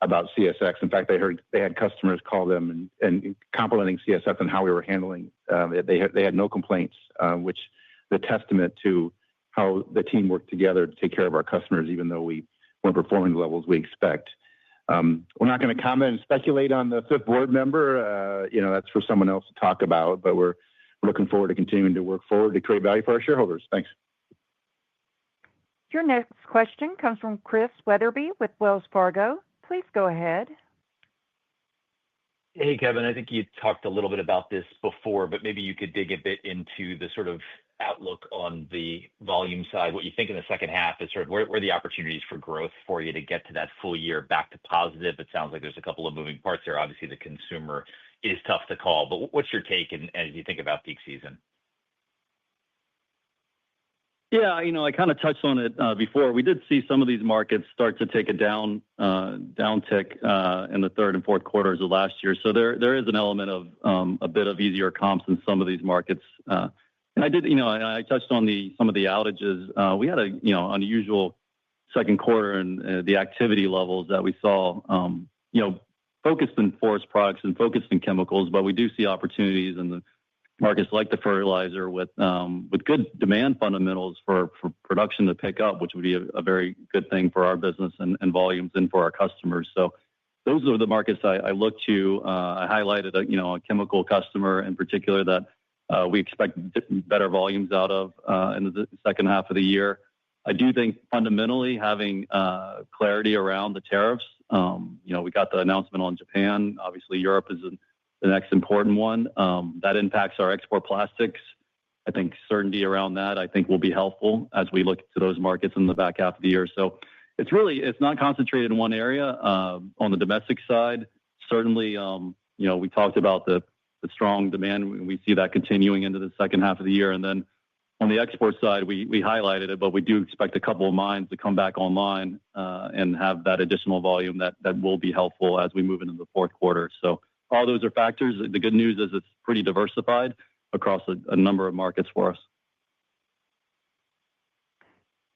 about CSX. In fact, they had customers call them and complimenting CSX on how we were handling. They had no complaints, which is a testament to how the team worked together to take care of our customers, even though we weren't performing the levels we expect. We're not going to comment and speculate on the fifth board member. That's for someone else to talk about, but we're looking forward to continuing to work forward to create value for our shareholders. Thanks. Your next question comes from Chris Wetherbee with Wells Fargo. Please go ahead. Hey, Kevin, I think you talked a little bit about this before, but maybe you could dig a bit into the sort of outlook on the volume side. What you think in the second half is sort of where the opportunities for growth for you to get to that full year back to positive. It sounds like there's a couple of moving parts there. Obviously, the consumer is tough to call, but what's your take as you think about peak season? Yeah, I kind of touched on it before. We did see some of these markets start to take a downtick in the third and fourth quarters of last year. So there is an element of a bit of easier comps in some of these markets. And I touched on some of the outages. We had a unusual second quarter, and the activity levels that we saw, focused in forest products and focused in chemicals, but we do see opportunities in the markets like the fertilizer with good demand fundamentals for production to pick up, which would be a very good thing for our business and volumes and for our customers. So those are the markets I look to. I highlighted a chemical customer in particular that we expect better volumes out of in the second half of the year. I do think fundamentally having clarity around the tariffs. We got the announcement on Japan. Obviously, Europe is the next important one. That impacts our export plastics. I think certainty around that, I think, will be helpful as we look to those markets in the back half of the year. So it's not concentrated in one area. On the domestic side, certainly, we talked about the strong demand. We see that continuing into the second half of the year. And then on the export side, we highlighted it, but we do expect a couple of mines to come back online and have that additional volume that will be helpful as we move into the fourth quarter. So all those are factors. The good news is it's pretty diversified across a number of markets for us.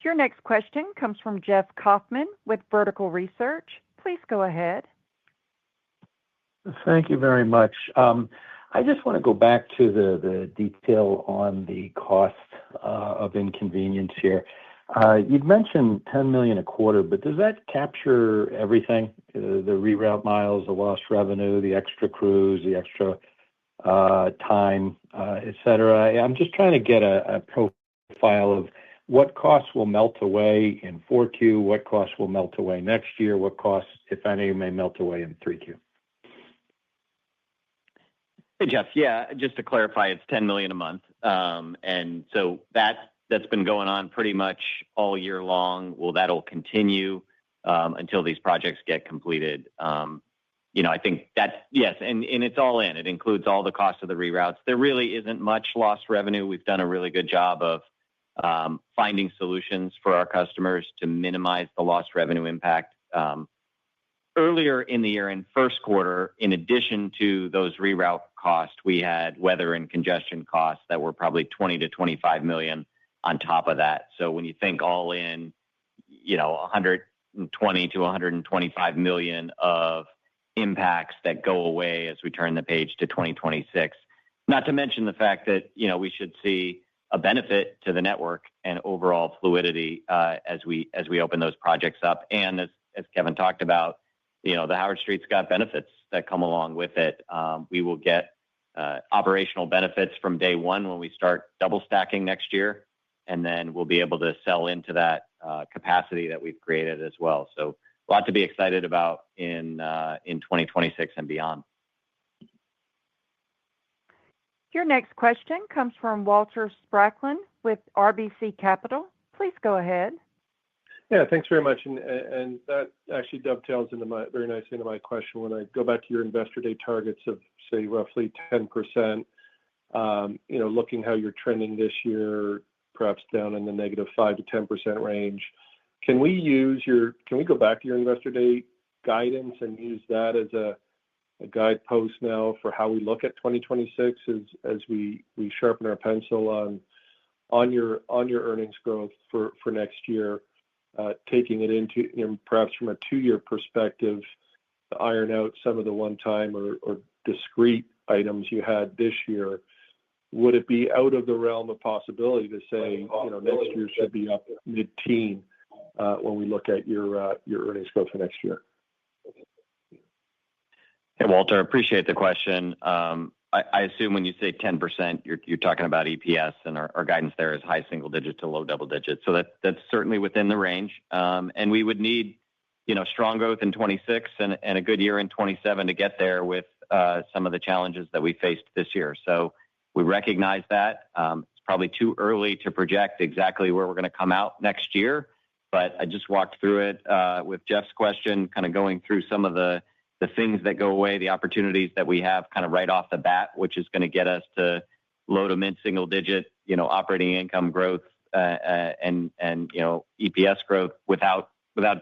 Your next question comes from Jeff Kauffman with Vertical Research. Please go ahead. Thank you very much. I just want to go back to the detail on the cost of inconvenience here. You'd mentioned $10 million a quarter, but does that capture everything? The reroute miles, the lost revenue, the extra crews, the extra time, et cetera. I'm just trying to get a profile of what costs will melt away in 4Q, what costs will melt away next year, what costs, if any, may melt away in 3Q. Hey, Jeff. Yeah, just to clarify, it's $10 million a month. And so that's been going on pretty much all year long. Well, that'll continue until these projects get completed. I think that, yes, and it's all in. It includes all the costs of the reroutes. There really isn't much lost revenue. We've done a really good job of finding solutions for our customers to minimize the lost revenue impact. Earlier in the year, in first quarter, in addition to those reroute costs, we had weather and congestion costs that were probably $20 to $25 million on top of that. So when you think all in, $120 to $125 million of impacts that go away as we turn the page to 2026. Not to mention the fact that, we should see a benefit to the network and overall fluidity as we open those projects up. And as Kevin talked about, the Howard Street's got benefits that come along with it. We will get operational benefits from day one when we start double stacking next year, and then we'll be able to sell into that capacity that we've created as well. So a lot to be excited about in 2026 and beyond. Your next question comes from Walter Spracklin with RBC Capital. Please go ahead. Yeah, thanks very much. And that actually dovetails very nicely into my question. When I go back to your Investor Day targets of, say, roughly 10%, looking how you're trending this year, perhaps down in the negative 5 to 10% range, can we go back to your Investor Day guidance and use that as a guidepost now for how we look at 2026 as we sharpen our pencil on your earnings growth for next year? Taking it into perhaps from a 2-year perspective to iron out some of the one-time or discrete items you had this year, would it be out of the realm of possibility to say next year should be up mid-teen when we look at your earnings growth for next year? Hey, Walter, appreciate the question. I assume when you say 10%, you're talking about EPS, and our guidance there is high single digit to low double digits. So that's certainly within the range. And we would need, strong growth in 26 and a good year in 27 to get there with some of the challenges that we faced this year. So we recognize that. It's probably too early to project exactly where we're going to come out next year. But I just walked through it with Jeff's question, kind of going through some of the things that go away, the opportunities that we have kind of right off the bat, which is going to get us to low to mid single digit, operating income growth and EPS growth without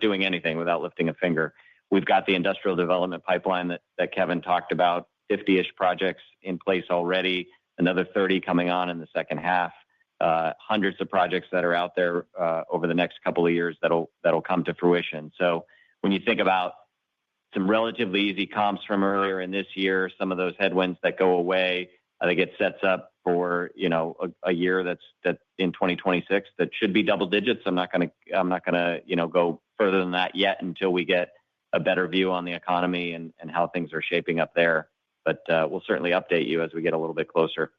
doing anything, without lifting a finger. We've got the industrial development pipeline that Kevin talked about, 50-ish projects in place already, another 30 coming on in the second half, hundreds of projects that are out there over the next couple of years that'll come to fruition. So when you think about some relatively easy comps from earlier in this year, some of those headwinds that go away, I think it sets up for a year that's in 2026 that should be double digits. I'm not gonna go further than that yet until we get a better view on the economy and how things are shaping up there. But we'll certainly update you as we get a little bit closer.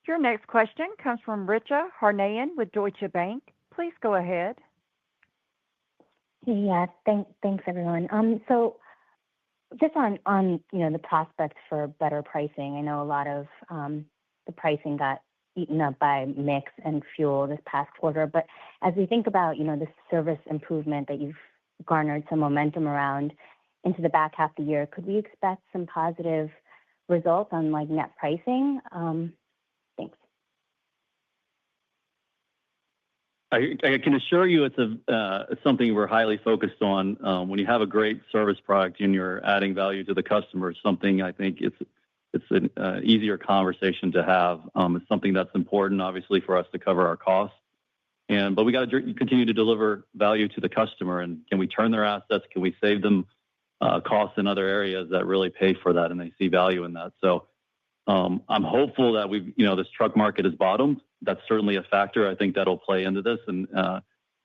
Your next question comes from Richa Harnayan with Deutsche Bank. Please go ahead. Yeah, thanks everyone. So just on the prospects for better pricing, I know a lot of the pricing got eaten up by mix and fuel this past quarter. But as we think about the service improvement that you've garnered some momentum around into the back half of the year, could we expect some positive results on net pricing? Thanks. I can assure you it's something we're highly focused on. When you have a great service product and you're adding value to the customer, something I think it's an easier conversation to have. It's something that's important, obviously, for us to cover our costs. But we got to continue to deliver value to the customer. And can we turn their assets? Can we save them costs in other areas that really pay for that and they see value in that? So I'm hopeful that this truck market has bottomed. That's certainly a factor. I think that'll play into this and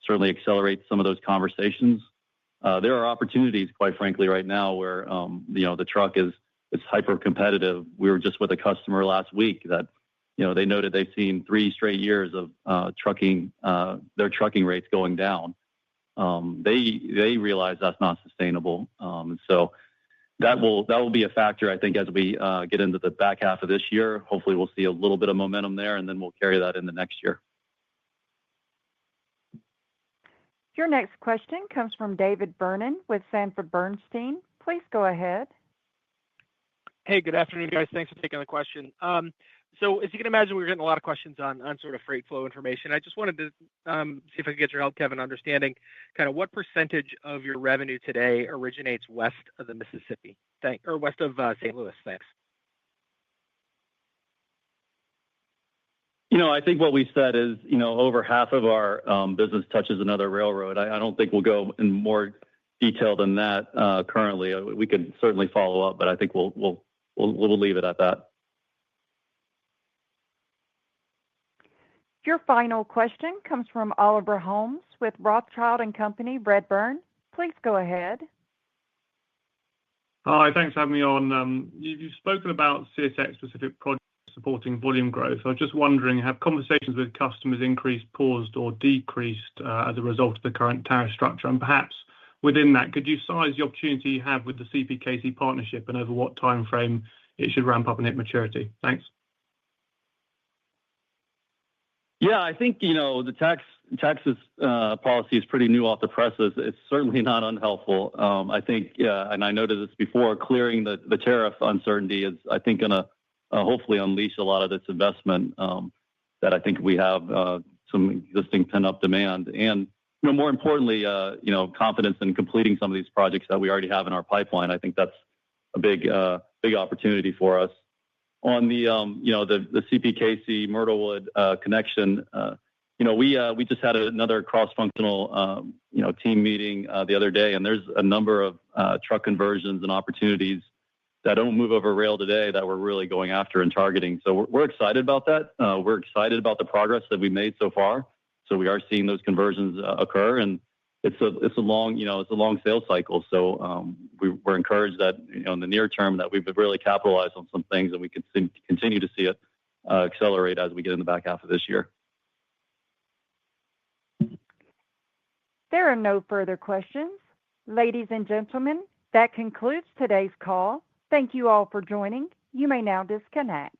certainly accelerate some of those conversations. There are opportunities, quite frankly, right now where the truck is hyper competitive. We were just with a customer last week that they noted they've seen 3 straight years of their trucking rates going down. They realize that's not sustainable. So that will be a factor, I think, as we get into the back half of this year. Hopefully, we'll see a little bit of momentum there, and then we'll carry that into next year. Your next question comes from David Vernon with Sanford Bernstein. Please go ahead. Hey, good afternoon, guys. Thanks for taking the question. So as you can imagine, we're getting a lot of questions on sort of freight flow information. I just wanted to see if I could get your help, Kevin, understanding kind of what percentage of your revenue today originates west of the Mississippi, or west of St. Louis. Thanks. I think what we said is, over half of our business touches another railroad. I don't think we'll go in more detail than that currently. We could certainly follow up, but I think we'll leave it at that. Your final question comes from Oliver Holmes with Rothschild & Company, Redburn. Please go ahead. Hi, thanks for having me on. You've spoken about CSX-specific projects supporting volume growth. I was just wondering, have conversations with customers increased, paused, or decreased as a result of the current tariff structure? And perhaps within that, could you size the opportunity you have with the CPKC partnership and over what time frame it should ramp up and hit maturity? Thanks. Yeah, I think, the taxes policy is pretty new off the presses. It's certainly not unhelpful. I think, and I noted this before, clearing the tariff uncertainty is, I think, going to hopefully unleash a lot of this investment that I think we have some existing pent-up demand. And, more importantly, confidence in completing some of these projects that we already have in our pipeline. I think that's a big opportunity for us. On the CPKC Myrtlewood connection, we just had another cross-functional team meeting the other day, and there's a number of truck conversions and opportunities that don't move over rail today that we're really going after and targeting. So we're excited about that. We're excited about the progress that we made so far. So we are seeing those conversions occur, and it's a long sales cycle. So we're encouraged that in the near term that we've really capitalized on some things, and we can continue to see it accelerate as we get in the back half of this year. There are no further questions. Ladies and gentlemen, that concludes today's call. Thank you all for joining. You may now disconnect.